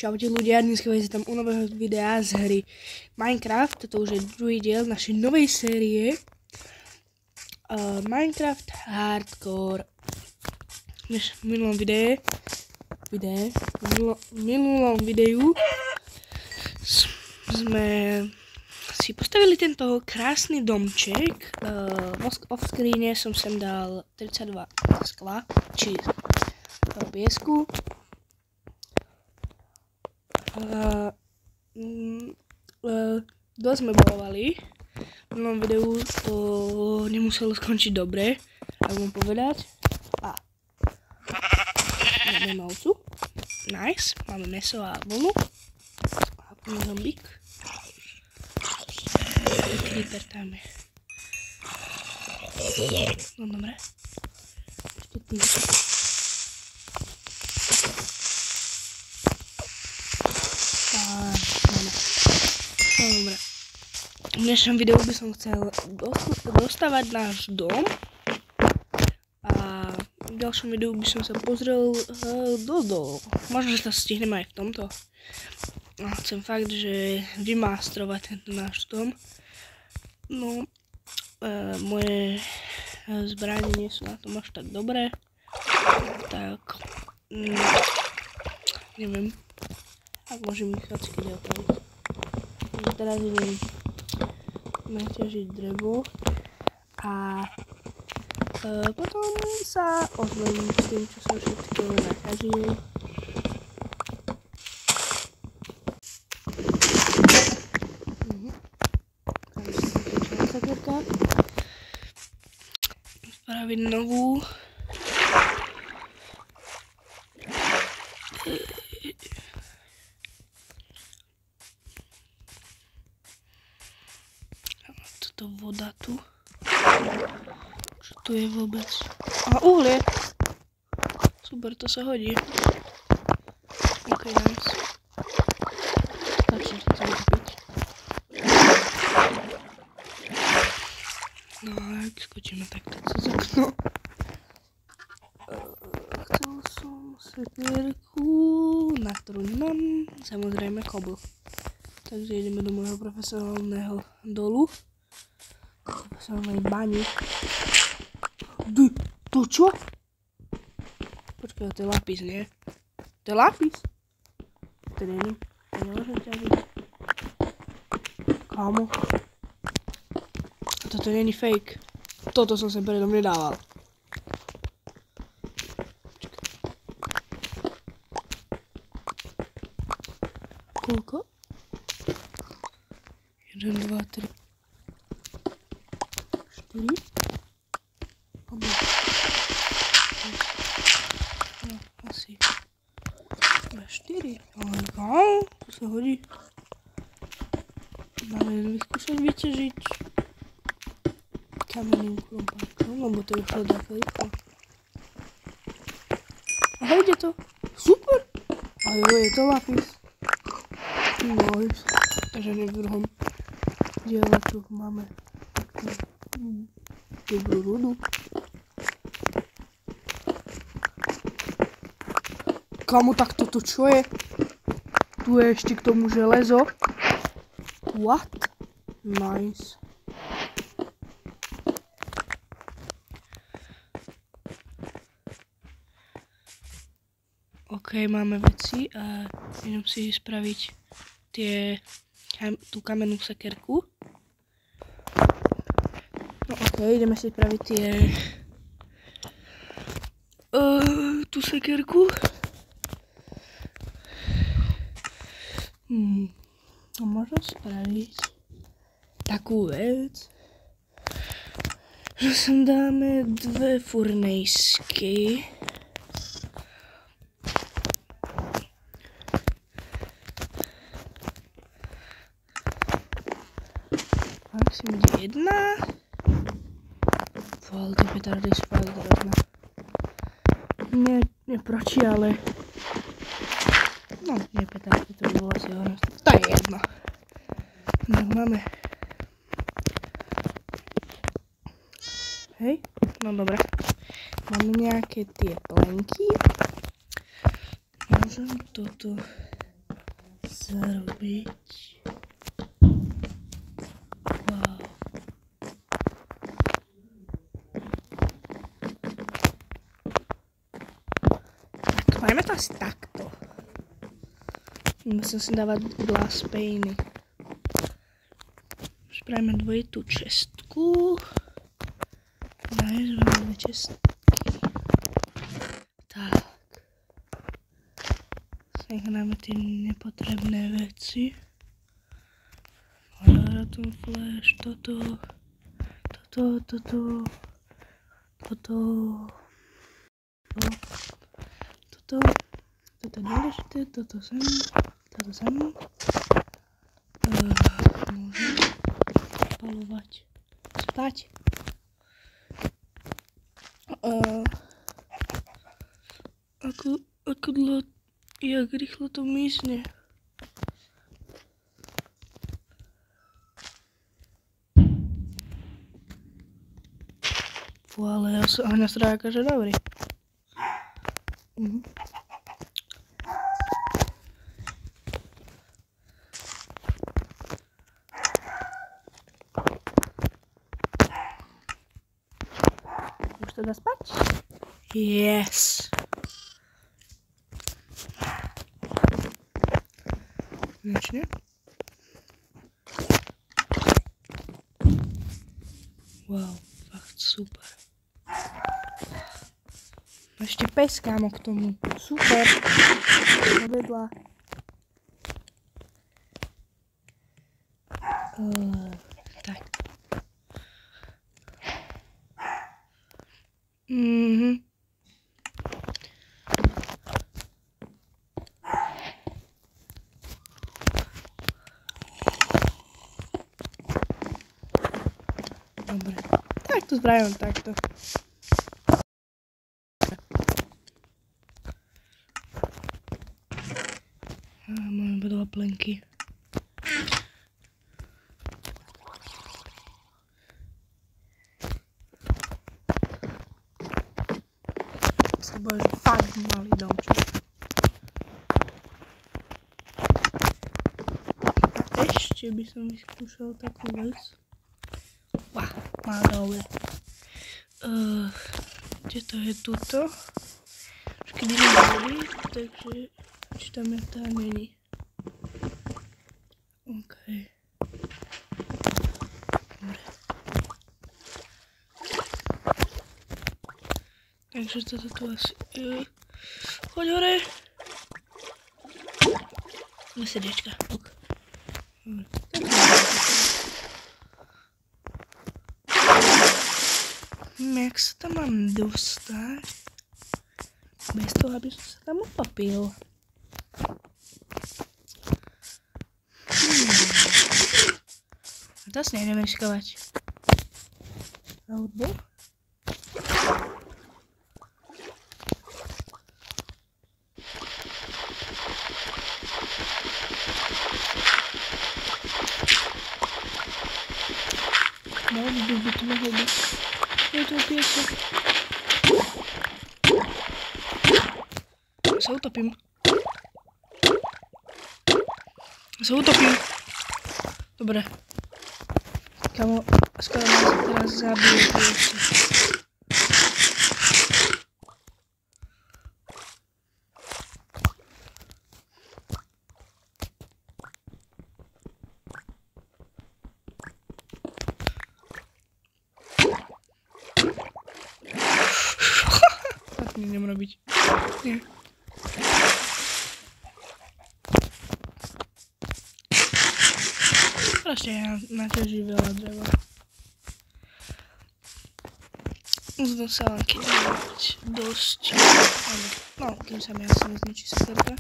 Čaute ľudia, dneska vás tam u nového videa z hry Minecraft. Toto už je druhý diel našej novej série Minecraft Hardcore. V minulom videu sme si postavili tento krásny domček. Off screene som sem dal 32 skla, či piesku. Dosť sme bojovali. V minulom videu to nemuselo skončiť dobre, tak vám povedať. Máme ovcu. Nice. Máme meso a vlnu. A plný zombík. Creeper tam je. No dobre. Dobre. V dnešnom videu by som chcel dostavať náš dom. A v ďalšom videu by som sa pozrel do. Možno, že to stihnem aj v tomto. A chcem fakt, že vymastrovať tento náš dom. No, moje zbranie nie sú na tom až tak dobré. Tak, neviem. Ak môžem ich odskýť opraviť. Teraz idem naťažiť drevo a potom sa ozvem s tým, čo som všetko naťažil. Spraviť novú. Toto voda tu. Čo tu je vôbec? A uhlie! Super, to sa hodí. Ok, nice. Stačí to vypiť. No a ak skočíme takto cez okno. Chcel som sekierku, na ktorú nemám. Samozrejme kobl. Takže ideme do môjho profesionálneho dolu. Profesionálnej bani. To čo? Počkaj, to je lapis, nie? To je lapis? To není. To nemôžem ťažiť. Kámo. Toto není fake. Toto som sem predom nedával. Koľko? 1, 2, 3, 4. No, asi 4. Ale kámo, to sa hodí. Máme vyskúšať vyťažiť kamenným krompáčom, lebo to je už také rýchlo. A ide to. Super! A jo, je to lapis. Nice. Takže v druhom diele tu máme dobrú rudu. Kamo, tak toto čo je? Tu je ešte k tomu železo. What? Nice. Ok, máme veci a idem si spraviť tú kamennú sekerku. No ok, ideme si spraviť tú sekerku. A možno spraviť takú vec, že sem dáme 2 furnejsky. Musím byť jedna. Ale tie petardy spali hrozné. Nie proti, ale... No, nie petardy, to by bolo asi hrozné. To je jedno. Tak máme. Hej, no dobre. Máme nejaké tie plenky. Môžem toto zarobiť. Wow. Tak, majme to asi takto. Musím si dávať glass pane. Spravíme dvojitú čestku. Najzveme dve čestky. Tak. Necháme tie nepotrebné veci. Ten flash, toto je dôležité, toto sem. Môžem spalovať. Spať. Ako dlho, jak rýchlo to mysne. Fú, ale Aňa sa že dobrý. Už to dá spať? Yes! Konečne. Wow, fakt super. Ešte pes, kámo, k tomu. Super. Vedľa. Tak. Dobre. Tak to spravím takto. Máme dva plenky. To bude fakt malý domček. A ešte by som vyskúšal takú vec. Wow, má dobre. Kde to je tuto? Už kedy neboli, takže či tam je tá není. OK. Dobre. Takže toto tu asi... Choď hore! Na srdiečka. OK. Dobre. Jak sa tam mám dostať? Bez toho, aby som sa tam utopil. A to si nejdeme riskovať. Alebo? No, by to mohlo byť. Je to piesok. Sa utopím. Dobre. Kamo, skoro nás teraz zabije piesok. Tak mi idem robiť. Nie. Proste ja naťaží veľa dreva. Musím sa len kývať dosť. No, kým sa mi asi nezničí sekerka.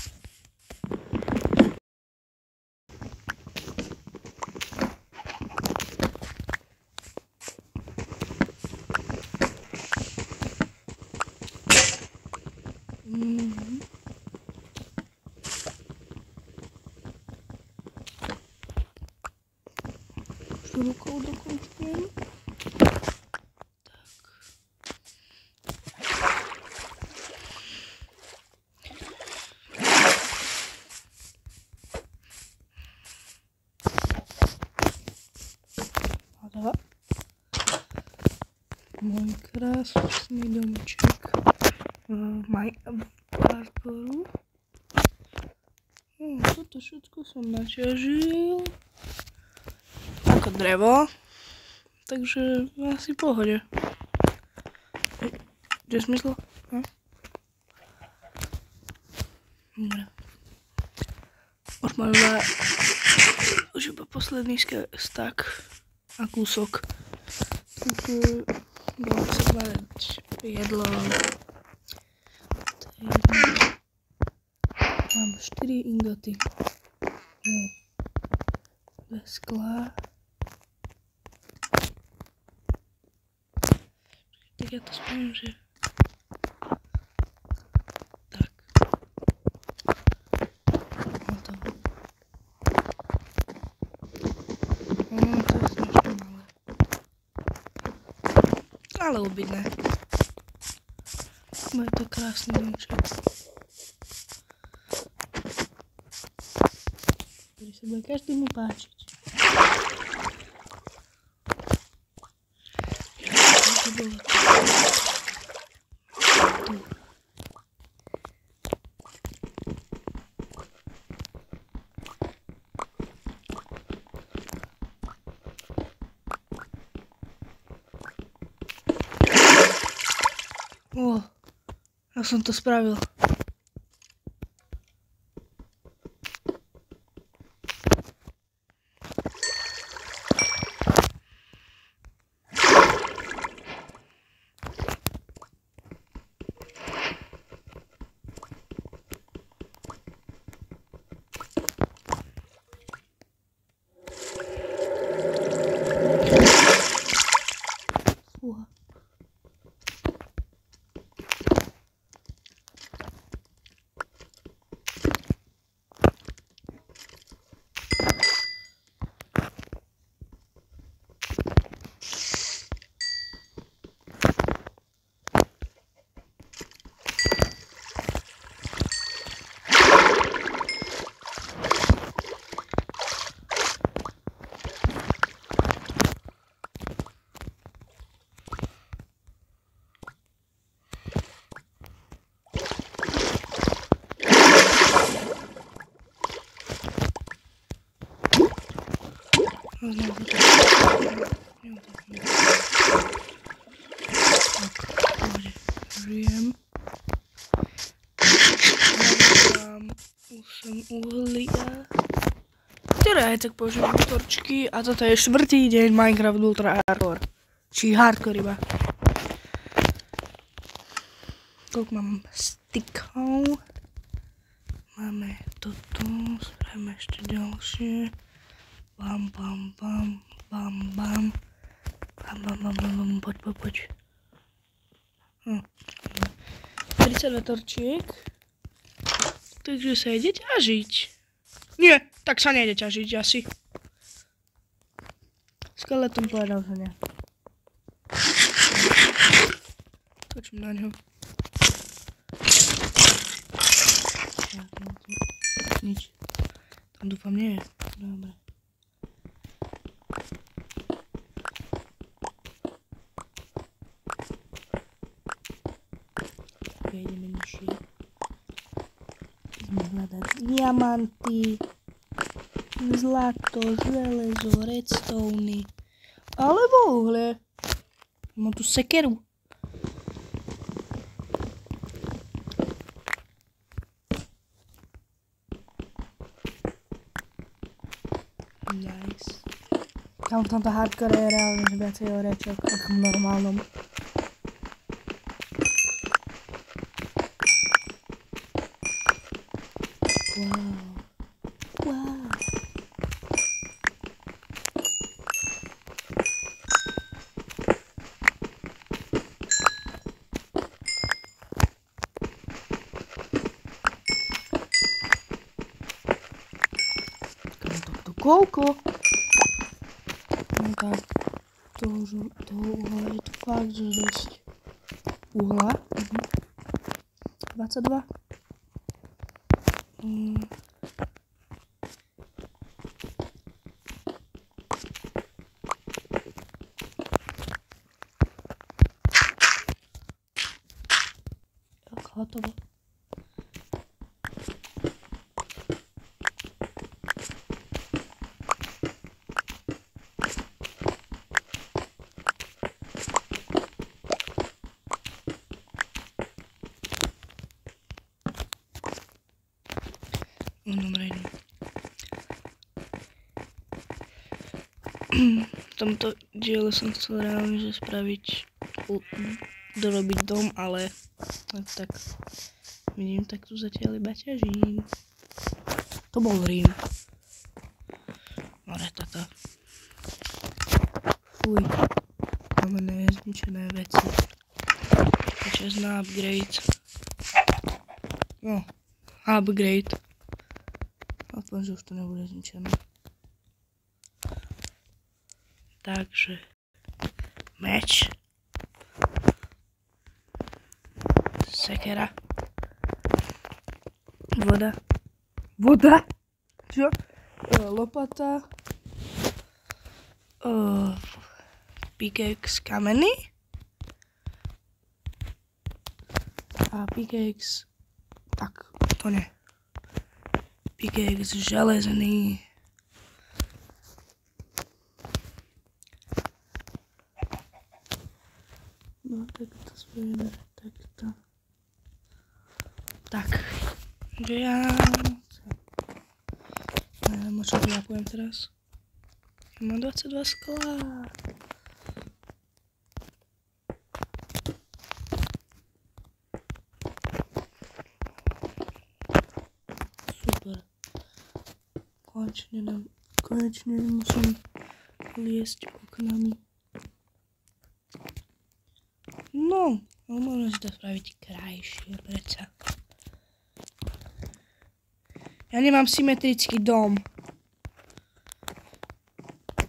Rukou dokončujem. Krásny domček v Parkouru. Toto všetko som naťažil ako drevo, takže asi v pohode. Kde je smysl? Dobre. Už iba posledný stak a kúsok. Takže budem sa tvárať jedlo. Mám 4 ingoty. Bez skla. Tak ja to spravím, že... Tak. Hotovo. To je strašne malé. Ale obidné. Bude to krásny domček. Ktorý sa bude každému páčiť. To bolo to. Ja som to spravil. Žijem. Už som uhlia. Teda aj tak použijem motorčky a toto je 4. deň Minecraft Ultra Hardcore. Či Hardcore iba. Koľko mám stickov? Máme toto, spravíme ešte ďalšie. Bam, bam, bam, bam, bam. Bam, bam, bam, bam, bam, poď. 32 torčiek. Takže sa ide ťažiť. Nie, tak sa nejde ťažiť asi. Skeleton povedal, že nie. Točím na ňo. Nič. Tam dúfam nie je. Dobre. Ideme nižšie. Ideme hľadať diamanty, zlato, železo, redstone, alebo uhlie. Mám tu sekeru. Nice. Tam v tomto hardcore je reálne viacej orečok ako v normálnom. Wow. Koľko? No tak, toho uhla je to fakt, že dosť. Uhla? 22. hotovo. Dobre, idem. V tomto diele som chcel reálne dorobiť dom, ale tak vidím, tak tu zatiaľ iba ťažím. To bol Rím. Ale toto. Fuj. Máme nezničené veci. Je čas na upgrade. No, upgrade. Aspoň, že už to nebude zničené. Takže meč, sekera, voda, čo? Lopata, pickaxe kamenný a pickaxe, tak to ne, pickaxe železný. No takto spojíme, takto. Tak, že ja... Neviem, o čo vylapujem teraz. Ja mám 22 skla. Super. Konečne musím liesť oknami. No, môžeme si to spraviť krajšie, predsa. Ja nemám symetrický dom.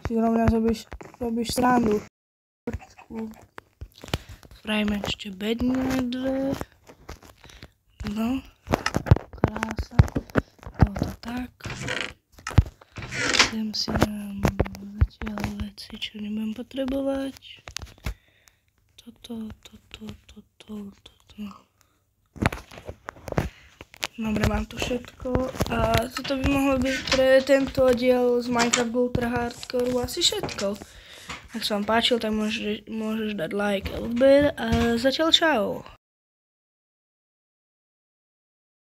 Si rovná robíš srandu. Spravíme ešte bedne dve. No, krása. To tak. Idem si nám zatiaľ veci, čo nebudem potrebovať. Toto. Dobre, mám to všetko a toto by mohlo byť pre tento diel z Minecraft Ultra Hardcore asi všetko. Ak sa vám páčil, tak môžeš dať like a odber a zatiaľ čau.